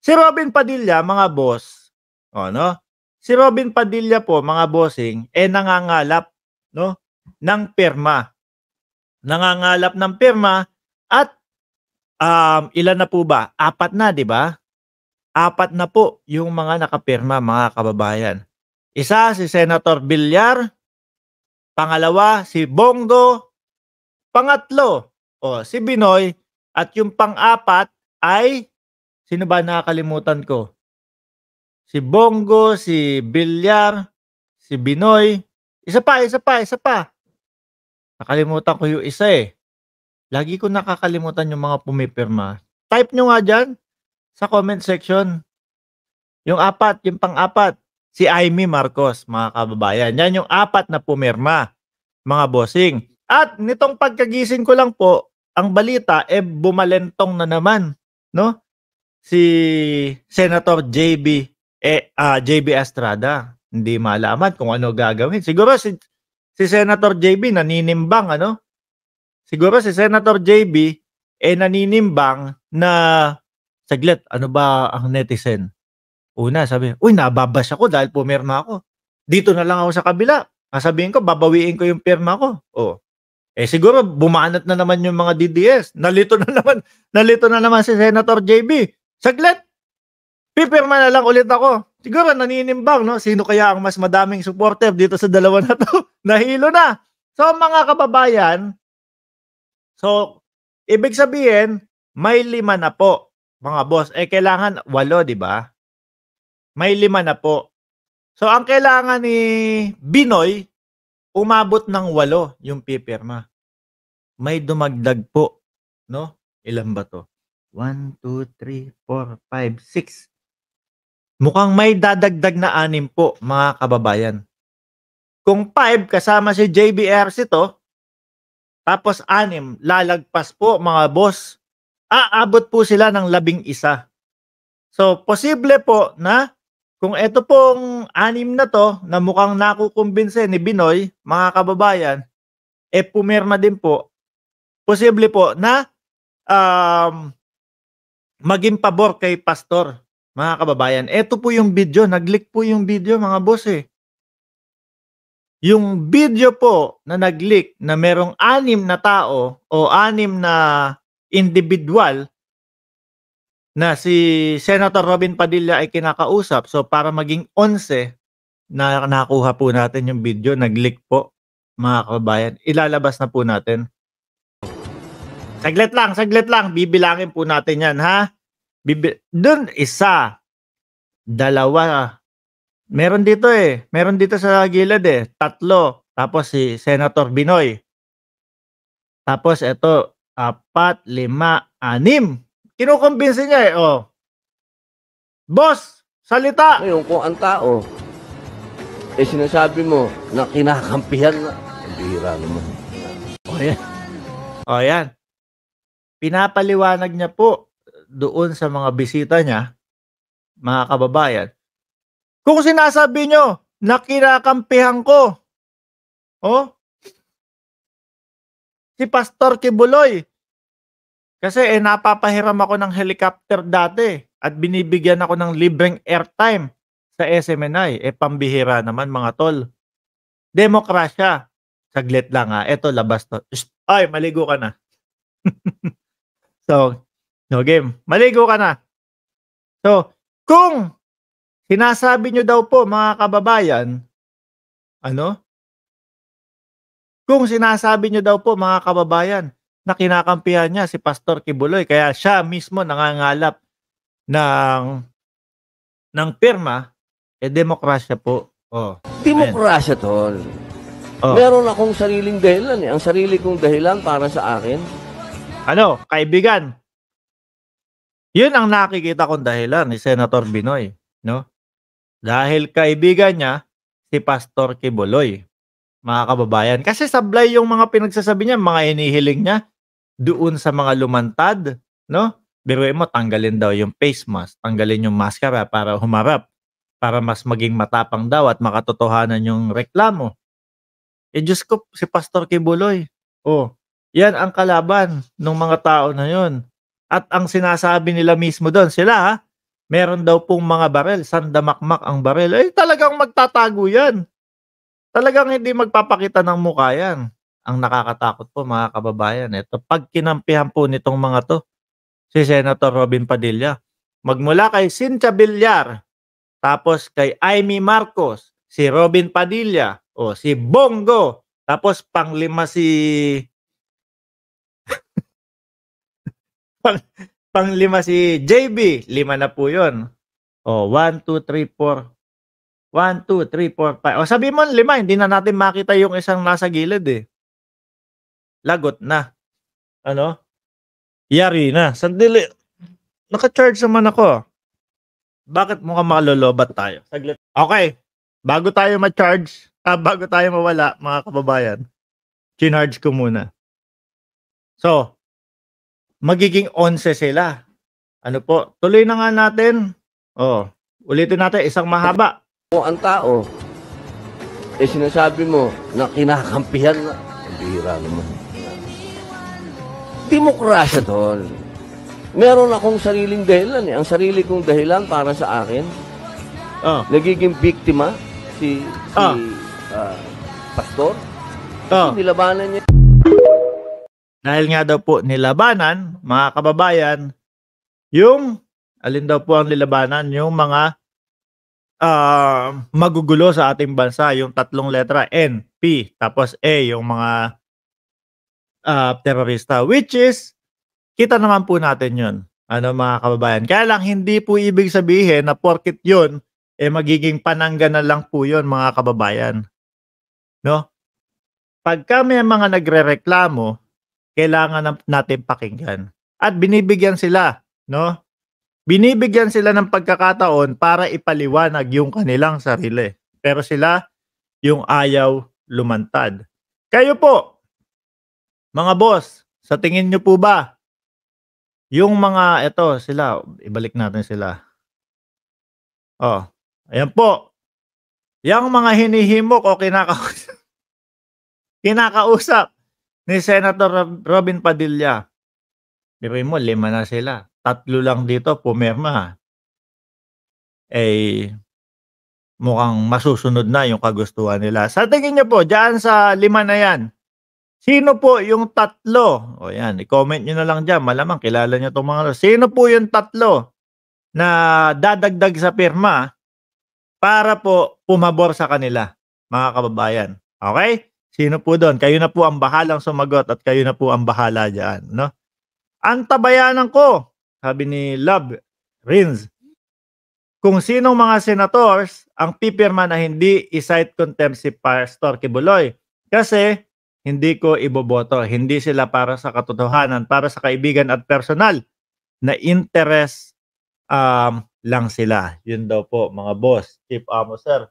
Si Robin Padilla, mga boss, o 'no, si Robin Padilla po, mga bossing, nangangalap 'no, ng pirma. Nangangalap ng pirma at, ilan na po ba? 4 na, 'di ba? 4 na po yung mga nakapirma, mga kababayan. Isa si Senator Villar, pangalawa si Bongo, pangatlo, si Binoy, at yung pang-apat ay sino ba, nakakalimutan ko? Si Bongo, si Villar, si Binoy, isa pa. Nakalimutan ko yung isa, eh. Lagi ko nakakalimutan yung mga pumipirma. Type nyo nga diyan sa comment section. Yung yung pang-apat, si Amy Marcos, mga kababayan. Yan yung 4 na pumirma, mga bossing. At nitong pagkagising ko lang po, ang balita, bumalentong na naman, no? Si Senator JB Estrada. Hindi malaman kung ano gagawin. Siguro si Senator JB naninimbang, ano? Siguro si Senator JB naninimbang na saglit, ano ba ang netizen? Una, sabi, "Uy, nababash ako dahil pumirma ako. Dito na lang ako sa kabila. Sasabihin ko, babawiin ko yung pirma ko." Oh, siguro bumanat na naman yung mga DDS. Nalito na naman si Senator JB. Saglit, pipirma na lang ulit ako. Siguro naninimbang, no? Sino kaya ang mas madaming supporter dito sa dalawa na to? Nahilo na. So, mga kababayan, ibig sabihin, may 5 na po, mga boss. Kailangan 8, di ba? May 5 na po. So, ang kailangan ni Binoy, umabot ng 8 yung pipirma. May dumagdag po, no? Ilan ba to? 1, 2, 3, 4, 5, 6. Mukhang may dadagdag na 6 po, mga kababayan. Kung 5 kasama si JBRC to, tapos 6, lalagpas po, mga boss. Aabot po sila ng 11. So, posible po na kung ito pong 6 na to na mukhang nakukumbinse ni Binoy, mga kababayan, pumirma din po, posible po na maging pabor kay Pastor, mga kababayan. Ito po yung video, nag-leak po yung video, mga boss, eh. Yung video po na nag-leak na merong 6 na tao o 6 na individual na si Senator Robin Padilla ay kinakausap. So, para maging 11 na nakuha po natin yung video, nag-leak po, mga kababayan. Ilalabas na po natin. Saglit lang. Bibilangin po natin yan, ha? Dun, 1, 2. Meron dito, Meron dito sa gilid, 3. Tapos si Senator Binoy. Tapos ito, 4, 5, 6. Kinukumbinsi niya, Boss, salita! Ngayon, kung ang tao, sinasabi mo na kinakampihan na, ang bihira naman. Yan. Pinapaliwanag niya po doon sa mga bisita niya, mga kababayan, kung sinasabi nyo na kinakampihan ko, si Pastor Kibuloy, kasi napapahiram ako ng helicopter dati at binibigyan ako ng libreng airtime sa SMNI. Pambihira naman, mga tol. Demokrasya. Saglit lang, ha. Ito, labas to. Ay, maligo ka na. So, no game. Maligo ka na. So, kung sinasabi nyo daw po, mga kababayan, kung sinasabi nyo daw po, mga kababayan, na kinakampihan niya si Pastor Kibuloy, kaya siya mismo nangangalap ng pirma, demokrasya po. Demokrasya, tol. Meron akong sariling dahilan, Ang sarili kong dahilan para sa akin. Kaibigan? Yun ang nakikita kong dahilan ni Senator Binoy, no? Dahil kaibigan niya si Pastor Kibuloy, mga kababayan. Kasi sablay yung mga pinagsasabi niya, mga inihiling niya doon sa mga lumantad, no? Biruin mo, tanggalin daw yung face mask, tanggalin yung maskara para humarap, para mas maging matapang daw at makatotohanan yung reklamo. Diyos ko, si Pastor Kibuloy, yan ang kalaban ng mga tao na yun. At ang sinasabi nila mismo doon, sila, meron daw pong mga barel, sandamakmak ang barel. Eh, talagang magtatago yan. Talagang hindi magpapakita ng mukha yan. Ang nakakatakot po mga kababayan, eto pag kinampihan po nitong mga 'to, si Senator Robin Padilla. Magmula kay Cynthia Villar, tapos kay Amy Marcos, si Robin Padilla, o si Bongo, tapos panglima si pang panglima si JB, 5 na po 'yun. Oh, 1, 2, 3, 4. 1, 2, 3, 4, 5. O sabihin mo 5, hindi na natin makita yung isang nasa gilid, eh. Lagot na, ano? Yari na. Sandali, naka-charge naman ako. Bakit mukhang malolobat tayo? Saglit. Okay, bago tayo ma-charge, bago tayo mawala, mga kababayan, chinarge ko muna. So, magiging 11 sila. Ano po? Tuloy na nga natin. Oh, ulitin natin, isang mahaba. O ang tao, eh sinasabi mo na kinakampihan na. Ang bihira naman. Demokrasya, tol. Meron akong sariling dahilan eh. Ang sarili kong dahilan para sa akin, nagiging biktima si pastor. Nilabanan niya. Dahil nga daw po nilabanan, mga kababayan, yung, alin daw po ang nilabanan? Yung mga magugulo sa ating bansa, yung 3 letra, N, P, tapos A, yung mga terorista, which is, kita naman po natin yun, ano mga kababayan. Kaya lang, hindi po ibig sabihin na porket yun, eh magiging panangga na lang po yun, mga kababayan. No? Pagka may mga nagrereklamo, kailangan natin pakinggan. At binibigyan sila, no? Binibigyan sila ng pagkakataon para ipaliwanag yung kanilang sarili. Pero sila, yung ayaw lumantad. Kayo po, mga boss, sa tingin nyo po ba, yung mga, eto sila, ibalik natin sila. Oh, ayan po. Yung mga hinihimok o kinakausap ni Senator Robin Padilla. Biruin mo, 5 na sila. 3 lang dito, pumirma. Eh, mukhang masusunod na yung kagustuhan nila. Sa tingin nyo po, dyan sa 5 na yan, sino po yung 3? O yan, i-comment nyo na lang dyan. Malamang kilala nyo itong mga. Sino po yung 3 na dadagdag sa pirma para po pumabor sa kanila, mga kababayan? Okay? Sino po doon? Kayo na po ang bahalang sumagot at kayo na po ang bahala dyan, no? Antabayanan ko, sabi ni Love Rins, kung sinong mga senators ang pipirma na hindi i-cite contempt si Pastor Kibuloy. Kasi hindi ko iboboto. Hindi sila para sa katotohanan, para sa kaibigan at personal na interest lang sila. Yun daw po, mga boss. Chief Amo, sir.